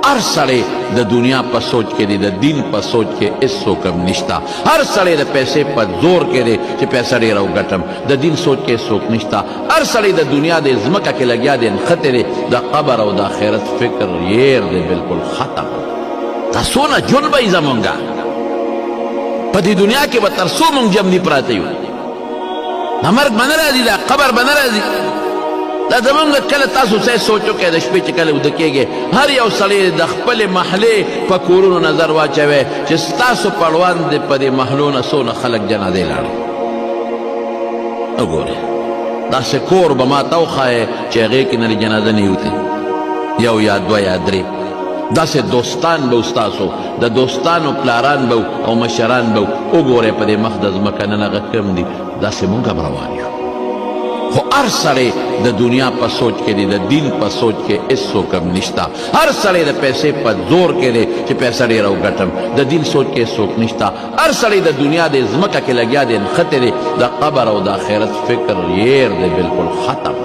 هر سړی د دنیا په سوچ کې دی، د دین په سوچ کې هیڅوک هم نشته. هر سړی د پیسې په زور کې دی چې پیسه ډېره وګټم، د دین سوچ کې هیڅوک نشته. هر سړی د دنیا د ځمکه کې لګیا دی نښتی دی، د قبر او د آخرت فکر یېر دی بلکل ختم. دا څونه ژوند به یې زمونږه په دې دنیا کې به تر څو مونږ جمدي پراته یو، دا مرګ به نه راځي، دا قبر به نه راځي. دا زمونږ کله تاسو څه سوچ وکړئ د شپې چې کله وده کېږئ، هر یو سړی د خپلې محلې په کورونو نظر واچوئ چې ستاسو پړوان د په دې محلو نه څونه خلک جنازې لاړل. وګورئ داسې کور به ما ته وښایئ چې هغې کې نه جنازه نه وتې، یو یا دوه یا درې. داسې دوستان به ستاسو، د دوستانو پلاران به او مشران به وګورئ په دې مخ د ځمکه نن هغه کم دي، داسې مونږ هم روان یو. خو هر سړی د دنیا په سوچ کې دی، د دین په سوچ کې هیڅوک هم نشته. هر سړی د پیسې په زور کې دی چې پیسه ډېره وګټم، د دین سوچ کې هیڅوک نشته. هر سړی د دنیا د ځمکه کې لګیا دی نښتی دی، د قبر او د آخرت فکر یېر دی بلکل ختم.